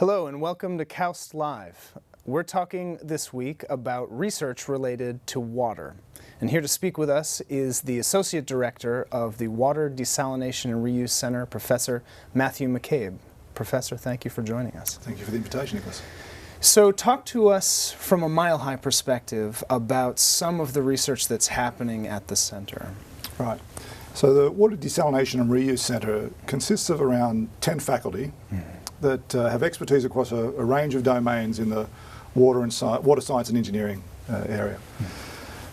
Hello and welcome to KAUST Live. We're talking this week about research related to water. And here to speak with us is the Associate Director of the Water Desalination and Reuse Center, Professor Matthew McCabe. Professor, thank you for joining us. Thank you for the invitation, Nicholas. So talk to us from a mile-high perspective about some of the research that's happening at the center. Right. So the Water Desalination and Reuse Center consists of around 10 faculty that have expertise across a range of domains in the water science and engineering area.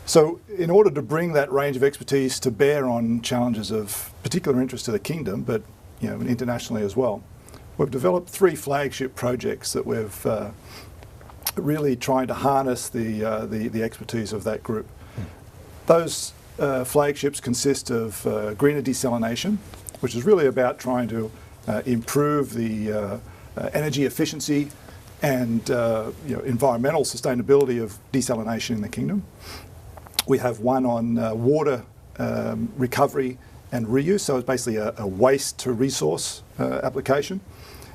So in order to bring that range of expertise to bear on challenges of particular interest to the kingdom, but internationally as well, we've developed 3 flagship projects that we've really trying to harness the expertise of that group. Those flagships consist of greener desalination, which is really about trying to improve the energy efficiency and environmental sustainability of desalination in the kingdom. We have one on water recovery and reuse, so it's basically a waste to resource application.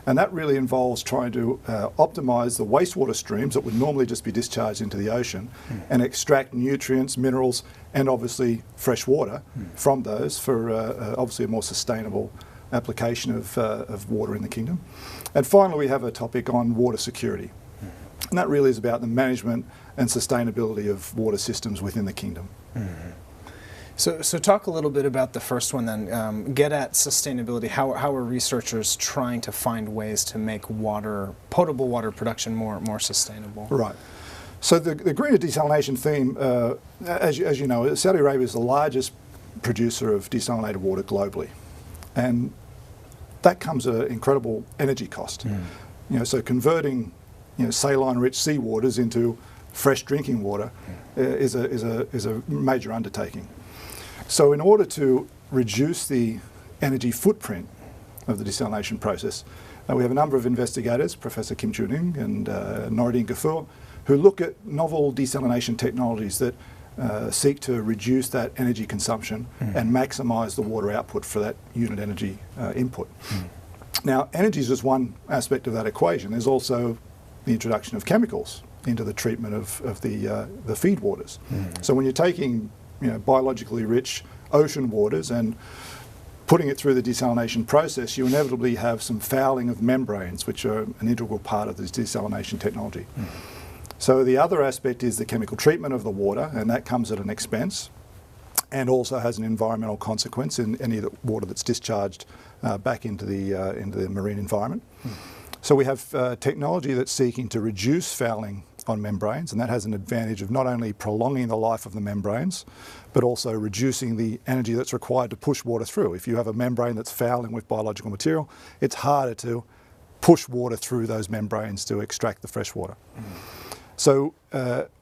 And that really involves trying to optimise the wastewater streams that would normally just be discharged into the ocean and extract nutrients, minerals, and obviously fresh water from those for obviously a more sustainable application of water in the kingdom. And finally, we have a topic on water security. And that really is about the management and sustainability of water systems within the kingdom. So talk a little bit about the first one then. Get at sustainability. How are researchers trying to find ways to make potable water production more sustainable? Right. So the greener desalination theme, as you know, Saudi Arabia is the largest producer of desalinated water globally. And that comes at an incredible energy cost. So converting saline-rich seawaters into fresh drinking water is a major undertaking. So in order to reduce the energy footprint of the desalination process, we have a number of investigators, Professor Kim Chun-ing and Noradine Ghafour, who look at novel desalination technologies that seek to reduce that energy consumption and maximise the water output for that unit energy input. Now, energy is just one aspect of that equation. There's also the introduction of chemicals into the treatment of the feed waters. So when you're taking biologically rich ocean waters and putting it through the desalination process, you inevitably have some fouling of membranes, which are an integral part of this desalination technology. So the other aspect is the chemical treatment of the water, and that comes at an expense and also has an environmental consequence in any of the water that's discharged back into the marine environment. So we have technology that's seeking to reduce fouling on membranes, and that has an advantage of not only prolonging the life of the membranes, but also reducing the energy that's required to push water through. If you have a membrane that's fouling with biological material, it's harder to push water through those membranes to extract the fresh water. So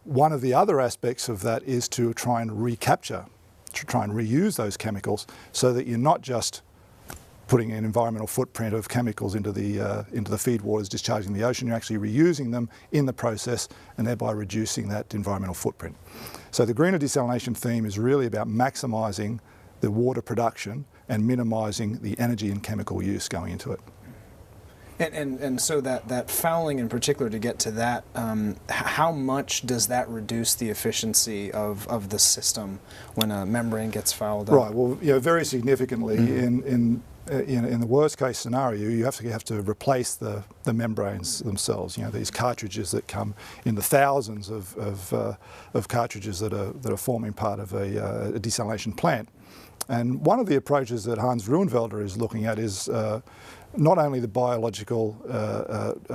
one of the other aspects of that is to try and recapture, to try and reuse those chemicals so that you're not just putting an environmental footprint of chemicals into the feed waters discharging the ocean, you're actually reusing them in the process and thereby reducing that environmental footprint. So the greener desalination theme is really about maximising the water production and minimising the energy and chemical use going into it. And so that fouling in particular, to get to that, how much does that reduce the efficiency of the system when a membrane gets fouled up? Right, well, very significantly. In the worst case scenario, you have to replace the membranes themselves. These cartridges that come in the thousands of cartridges that are forming part of a desalination plant. And one of the approaches that Hans Ruenvelder is looking at is not only the biological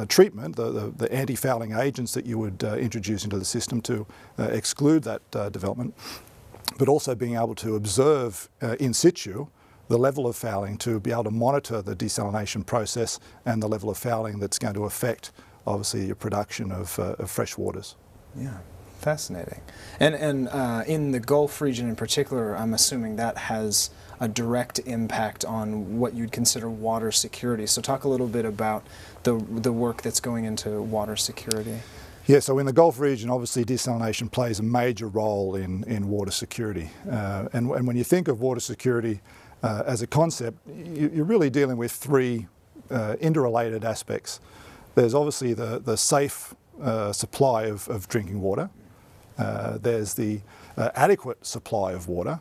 treatment, the anti-fouling agents that you would introduce into the system to exclude that development, but also being able to observe in situ the level of fouling to be able to monitor the desalination process and the level of fouling that's going to affect, obviously, your production of fresh waters. Yeah. Fascinating. And in the Gulf region in particular, I'm assuming that has a direct impact on what you'd consider water security. So talk a little bit about the work that's going into water security. Yeah, so in the Gulf region, obviously desalination plays a major role in water security. And when you think of water security as a concept, you're really dealing with 3 interrelated aspects. There's obviously the safe supply of drinking water. There's the adequate supply of water.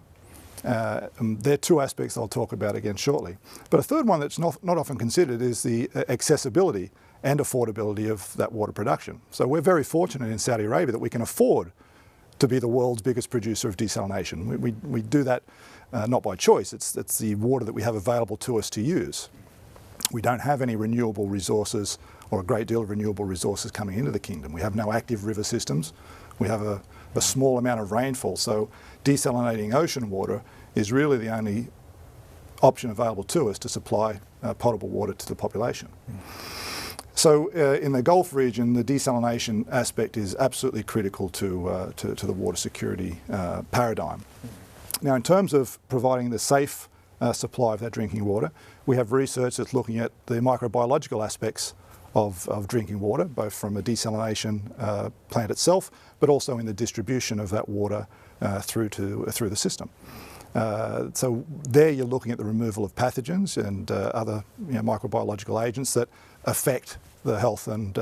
They're two aspects I'll talk about again shortly. But a third one that's not often considered is the accessibility and affordability of that water production. So we're very fortunate in Saudi Arabia that we can afford to be the world's biggest producer of desalination. We do that not by choice, it's the water that we have available to us to use. We don't have any renewable resources or a great deal of renewable resources coming into the kingdom. We have no active river systems. We have a small amount of rainfall, so desalinating ocean water is really the only option available to us to supply potable water to the population. So in the Gulf region, the desalination aspect is absolutely critical to the water security paradigm. Now, in terms of providing the safe supply of that drinking water, we have research that's looking at the microbiological aspects of drinking water, both from a desalination plant itself, but also in the distribution of that water through the system. So there you're looking at the removal of pathogens and other microbiological agents that affect the health and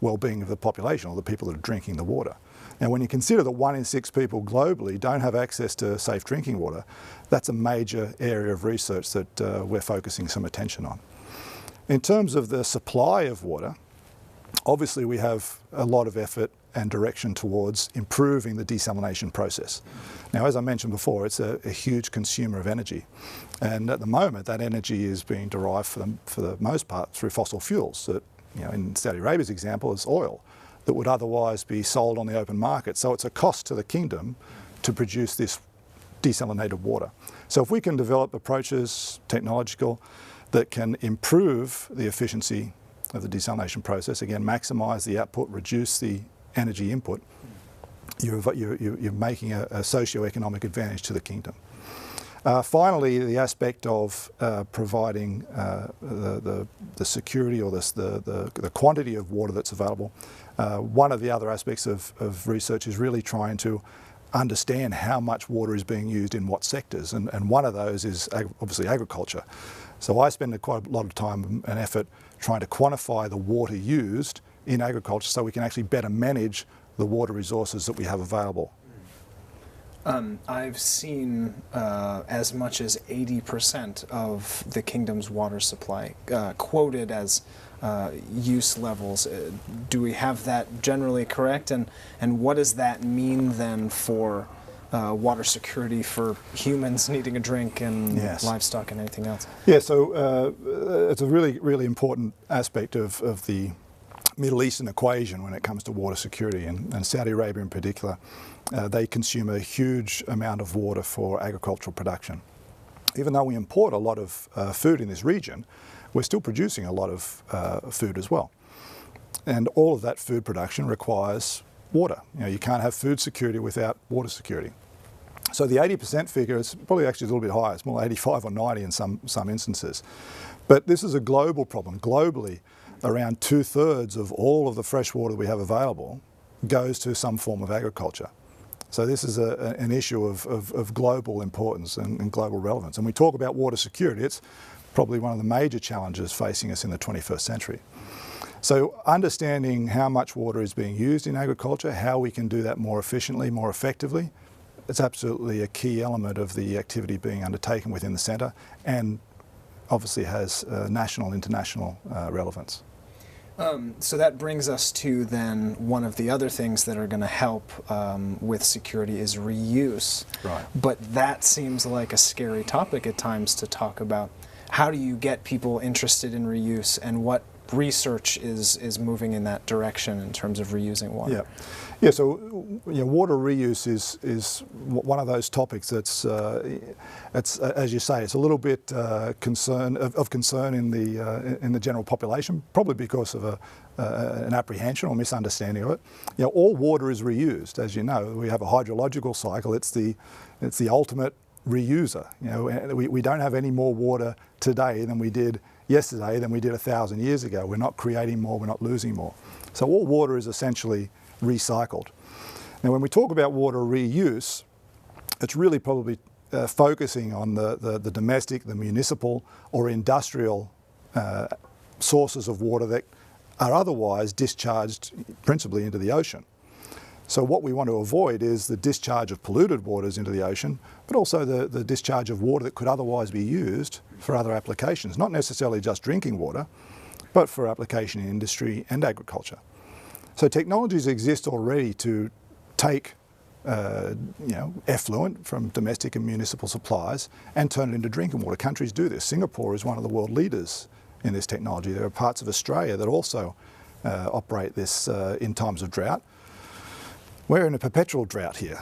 well-being of the population, or the people that are drinking the water. Now, when you consider that 1 in 6 people globally don't have access to safe drinking water, that's a major area of research that we're focusing some attention on. In terms of the supply of water, obviously we have a lot of effort and direction towards improving the desalination process. Now, as I mentioned before, it's a huge consumer of energy. And at the moment, that energy is being derived for the most part through fossil fuels. That, in Saudi Arabia's example, is oil that would otherwise be sold on the open market. So it's a cost to the kingdom to produce this desalinated water. So if we can develop approaches, technological, that can improve the efficiency of the desalination process, again, maximise the output, reduce the energy input, you're making a socio-economic advantage to the kingdom. Finally, the aspect of providing the security or the quantity of water that's available. One of the other aspects of research is really trying to understand how much water is being used in what sectors, and one of those is obviously agriculture. So I spend quite a lot of time and effort trying to quantify the water used in agriculture so we can actually better manage the water resources that we have available. I've seen as much as 80% of the kingdom's water supply quoted as use levels. Do we have that generally correct? And what does that mean then for water security for humans needing a drink and livestock and anything else? Yeah, so it's a really, really important aspect of the Middle Eastern equation when it comes to water security, and Saudi Arabia in particular. They consume a huge amount of water for agricultural production. Even though we import a lot of food in this region, we're still producing a lot of food as well. And all of that food production requires water. You can't have food security without water security. So the 80% figure is probably actually a little bit higher. It's more 85 or 90 in some instances. But this is a global problem. Globally, around 2/3 of all of the fresh water we have available goes to some form of agriculture. So this is an issue of global importance and global relevance. And we talk about water security, it's probably one of the major challenges facing us in the 21st century. So understanding how much water is being used in agriculture, how we can do that more efficiently, more effectively, it's absolutely a key element of the activity being undertaken within the centre, and obviously has national and international relevance. So that brings us to then one of the other things that are going to help with security is reuse. Right. But that seems like a scary topic at times to talk about. How do you get people interested in reuse, and what research is moving in that direction in terms of reusing water? Yeah. So water reuse is one of those topics that's, as you say, it's a little bit of concern in the general population, probably because of an apprehension or misunderstanding of it. All water is reused, as you know. We have a hydrological cycle. It's the ultimate reuser. We don't have any more water today than we did yesterday, than we did 1,000 years ago. We're not creating more, we're not losing more. So all water is essentially recycled. Now, when we talk about water reuse, it's really probably focusing on the domestic, the municipal or industrial sources of water that are otherwise discharged principally into the ocean. So what we want to avoid is the discharge of polluted waters into the ocean, but also the discharge of water that could otherwise be used for other applications, not necessarily just drinking water, but for application in industry and agriculture. So technologies exist already to take effluent from domestic and municipal supplies and turn it into drinking water. Countries do this. Singapore is one of the world leaders in this technology. There are parts of Australia that also operate this in times of drought. We're in a perpetual drought here.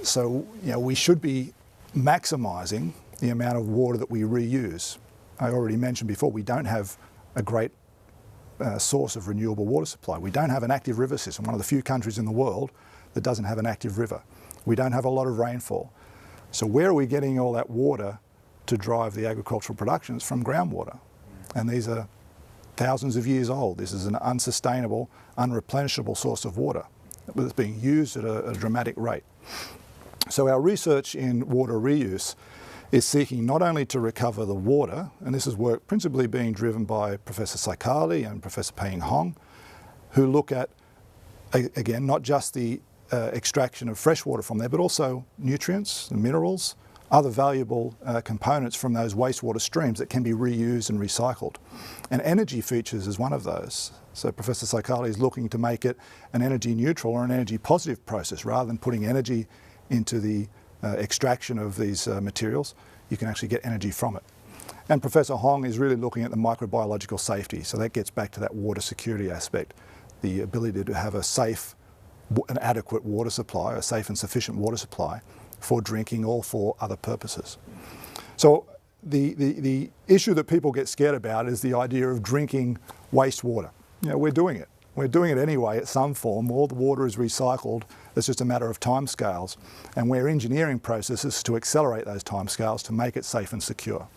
So we should be maximising the amount of water that we reuse. I already mentioned before, we don't have a great source of renewable water supply. We don't have an active river system, one of the few countries in the world that doesn't have an active river. We don't have a lot of rainfall. So where are we getting all that water to drive the agricultural production? It's from groundwater. And these are thousands of years old. This is an unsustainable, unreplenishable source of water that's being used at a dramatic rate. So our research in water reuse is seeking not only to recover the water, and this is work principally being driven by Professor Saikali and Professor Pei Hong, who look at, again, not just the extraction of fresh water from there, but also nutrients and minerals, other valuable components from those wastewater streams that can be reused and recycled. And energy features is one of those. So Professor Saikali is looking to make it an energy neutral or an energy positive process. Rather than putting energy into the extraction of these materials, you can actually get energy from it. And Professor Hong is really looking at the microbiological safety. So that gets back to that water security aspect, the ability to have a safe, an adequate water supply, a safe and sufficient water supply for drinking or for other purposes. So the issue that people get scared about is the idea of drinking wastewater. We're doing it. We're doing it anyway at some form. All the water is recycled. It's just a matter of timescales. And we're engineering processes to accelerate those timescales to make it safe and secure.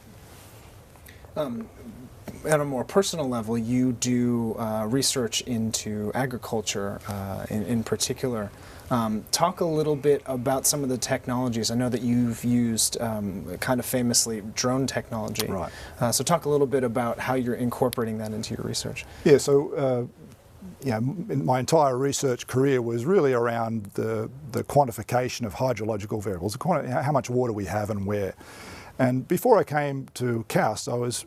At a more personal level, you do research into agriculture in particular. Talk a little bit about some of the technologies. I know that you've used, kind of famously, drone technology. Right. So talk a little bit about how you're incorporating that into your research. Yeah, so my entire research career was really around the quantification of hydrological variables, how much water we have and where. And before I came to KAUST, I was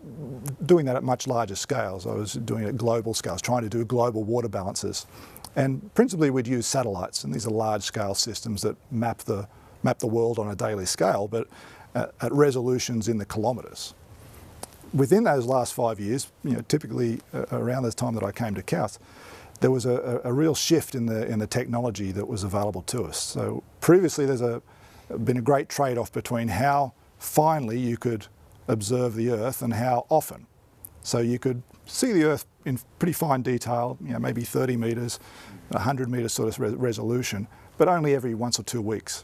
doing that at much larger scales. I was doing it at global scales, trying to do global water balances. And principally we'd use satellites, and these are large-scale systems that map the world on a daily scale, but at resolutions in the kilometres. Within those last 5 years, typically around the time that I came to KAUST, there was a real shift in the technology that was available to us. So previously there's been a great trade-off between how finely you could observe the Earth and how often. So you could see the Earth in pretty fine detail, maybe 30 metres, 100 metres sort of resolution, but only every 1 or 2 weeks.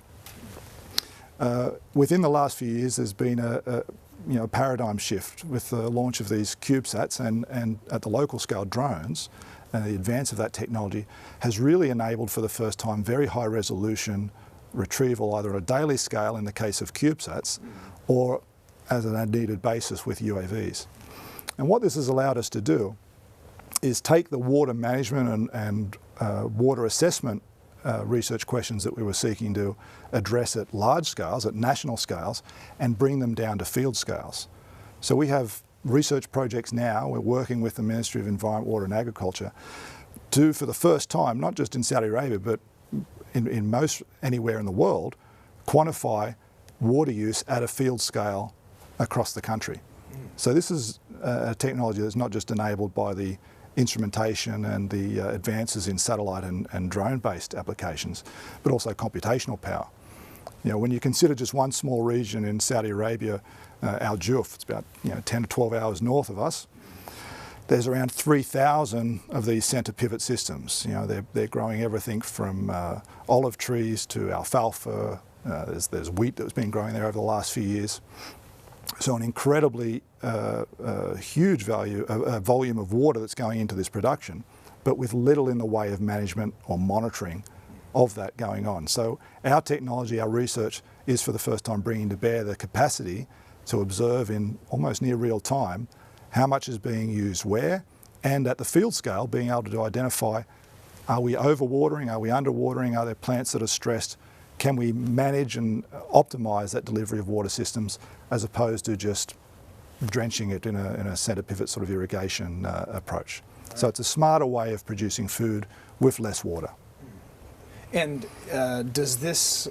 Within the last few years, there's been a paradigm shift with the launch of these CubeSats and at the local scale drones, and the advance of that technology has really enabled for the first time very high resolution retrieval, either at a daily scale in the case of CubeSats or as an as-needed basis with UAVs. And what this has allowed us to do is take the water management and water assessment research questions that we were seeking to address at large scales, at national scales, and bring them down to field scales. So we have research projects now, we're working with the Ministry of Environment, Water and Agriculture to, for the first time, not just in Saudi Arabia, but in most anywhere in the world, quantify water use at a field scale across the country. So this is a technology that's not just enabled by the instrumentation and the advances in satellite and drone-based applications, but also computational power. When you consider just one small region in Saudi Arabia, Al Juf, it's about 10 to 12 hours north of us, there's around 3,000 of these centre pivot systems. They're growing everything from olive trees to alfalfa. There's wheat that's been growing there over the last few years. So an incredibly huge volume of water that's going into this production, but with little in the way of management or monitoring of that going on. So our technology, our research, is for the first time bringing to bear the capacity to observe in almost near real time how much is being used where and at the field scale, being able to identify, are we overwatering, are we underwatering, are there plants that are stressed, can we manage and optimise that delivery of water systems as opposed to just drenching it in a centre pivot sort of irrigation approach. So it's a smarter way of producing food with less water. And does this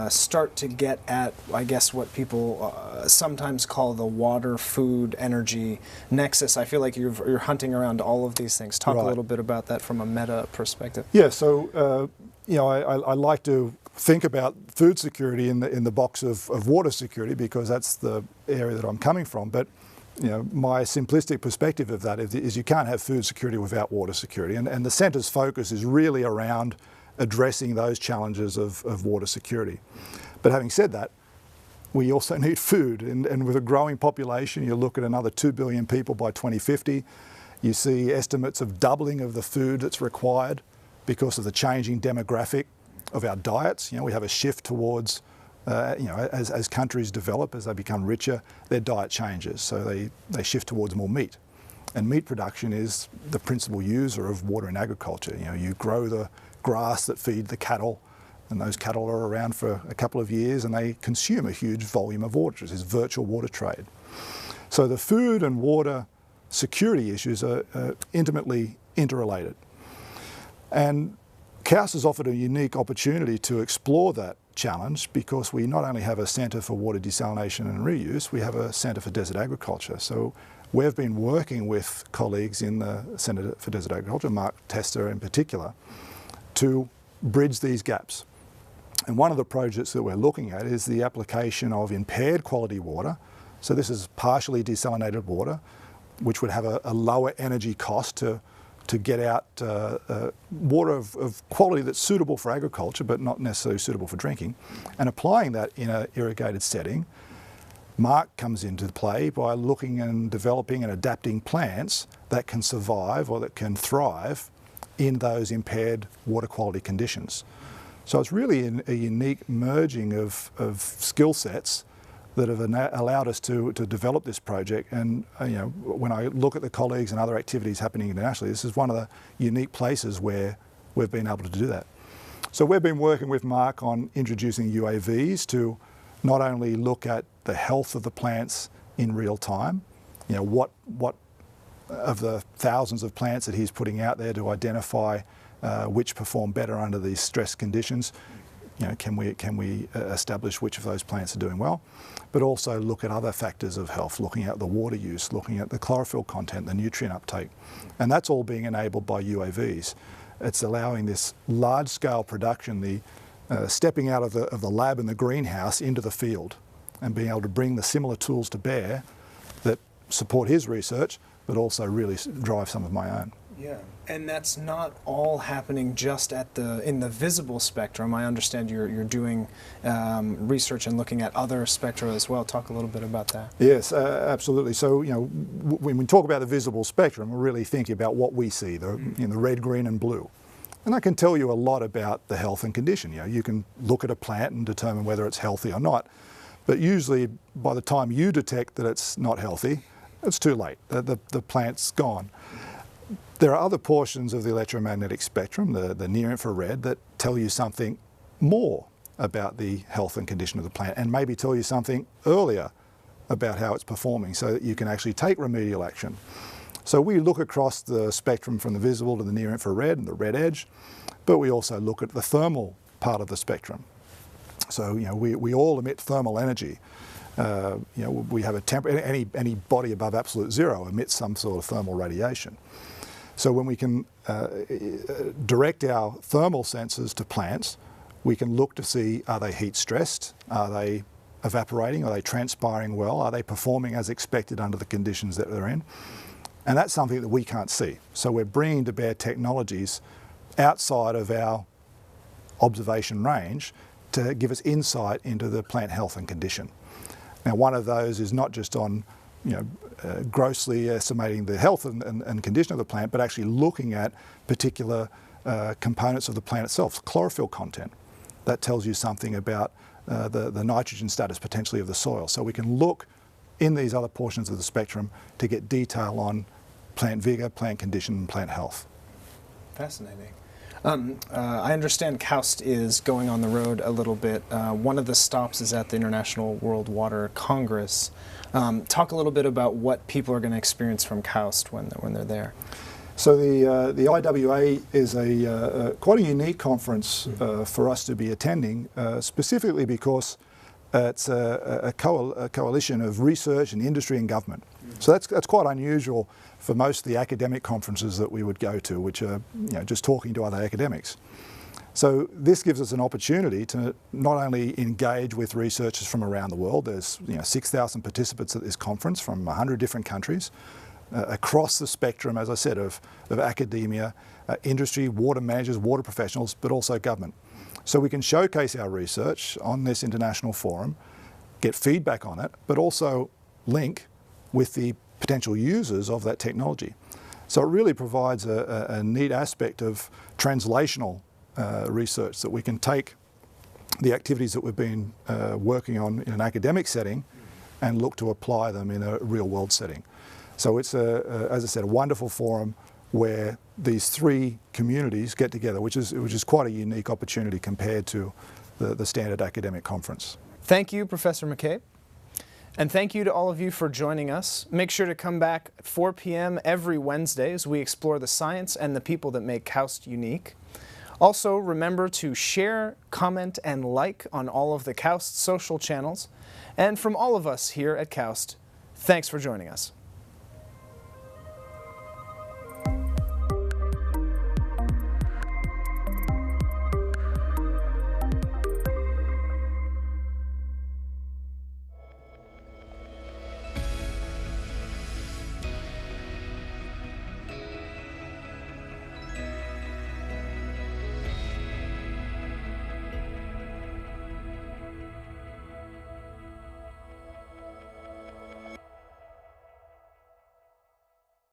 start to get at, I guess, what people sometimes call the water, food, energy nexus? I feel like you're hunting around all of these things. Talk a little bit about that from a meta perspective. Yeah, so I like to think about food security in the box of water security, because that's the area that I'm coming from. But my simplistic perspective of that is you can't have food security without water security, and the centre's focus is really around addressing those challenges of water security. But having said that, we also need food, and with a growing population, you look at another 2 billion people by 2050, you see estimates of doubling of the food that's required because of the changing demographic of our diets. We have a shift towards, as countries develop, as they become richer, their diet changes, so they shift towards more meat. And meat production is the principal user of water in agriculture. You grow the grass that feed the cattle, and those cattle are around for a couple of years and they consume a huge volume of water. It's this virtual water trade. So the food and water security issues are intimately interrelated. And KAUST has offered a unique opportunity to explore that challenge, because we not only have a centre for water desalination and reuse, we have a centre for desert agriculture. So we've been working with colleagues in the Centre for Desert Agriculture, Mark Tester in particular, to bridge these gaps. And one of the projects that we're looking at is the application of impaired quality water. So this is partially desalinated water, which would have a lower energy cost to get out water of quality that's suitable for agriculture but not necessarily suitable for drinking, and applying that in an irrigated setting. Mark comes into play by looking and developing and adapting plants that can survive or that can thrive in those impaired water quality conditions. So it's really a unique merging of skill sets that have allowed us to develop this project. And when I look at the colleagues and other activities happening internationally, this is one of the unique places where we've been able to do that. So we've been working with Mark on introducing UAVs to not only look at the health of the plants in real time, what of the thousands of plants that he's putting out there to identify which perform better under these stress conditions. Can we establish which of those plants are doing well, but also look at other factors of health, looking at the water use, looking at the chlorophyll content, the nutrient uptake, and that's all being enabled by UAVs. It's allowing this large-scale production, the stepping out of the lab and the greenhouse into the field, and being able to bring the similar tools to bear that support his research, but also really drive some of my own. Yeah, and that's not all happening just in the visible spectrum. I understand you're doing research and looking at other spectra as well. Talk a little bit about that. Yes, absolutely. So when we talk about the visible spectrum, we're really thinking about what we see, the red, green, and blue. And I can tell you a lot about the health and condition. You can look at a plant and determine whether it's healthy or not, but usually by the time you detect that it's not healthy, it's too late. The plant's gone. There are other portions of the electromagnetic spectrum, the near-infrared, that tell you something more about the health and condition of the plant, and maybe tell you something earlier about how it's performing, so that you can actually take remedial action. So we look across the spectrum from the visible to the near-infrared and the red edge, but we also look at the thermal part of the spectrum. So we all emit thermal energy. We have any body above absolute zero emits some sort of thermal radiation. So when we can direct our thermal sensors to plants, we can look to see, are they heat stressed? Are they evaporating? Are they transpiring well? Are they performing as expected under the conditions that they're in? And that's something that we can't see. So we're bringing to bear technologies outside of our observation range to give us insight into the plant health and condition. Now, one of those is not just on grossly estimating the health and condition of the plant, but actually looking at particular components of the plant itself, chlorophyll content. That tells you something about the nitrogen status potentially of the soil. So we can look in these other portions of the spectrum to get detail on plant vigor, plant condition, and plant health. Fascinating. I understand KAUST is going on the road a little bit. One of the stops is at the International World Water Congress. Talk a little bit about what people are going to experience from KAUST when they're there. So the IWA is quite a unique conference for us to be attending, specifically because it's a coalition of research and industry and government. So that's quite unusual for most of the academic conferences that we would go to, which are just talking to other academics. So this gives us an opportunity to not only engage with researchers from around the world. There's 6,000 participants at this conference from 100 different countries, across the spectrum, as I said, of academia, industry, water managers, water professionals, but also government. So we can showcase our research on this international forum, get feedback on it, but also link with the potential users of that technology. So it really provides a neat aspect of translational research, that we can take the activities that we've been working on in an academic setting and look to apply them in a real world setting. So it's, as I said, a wonderful forum where these three communities get together, which is quite a unique opportunity compared to the standard academic conference. Thank you, Professor McCabe. And thank you to all of you for joining us. Make sure to come back at 4 p.m. every Wednesday as we explore the science and the people that make KAUST unique. Also, remember to share, comment, and like on all of the KAUST social channels. And from all of us here at KAUST, thanks for joining us.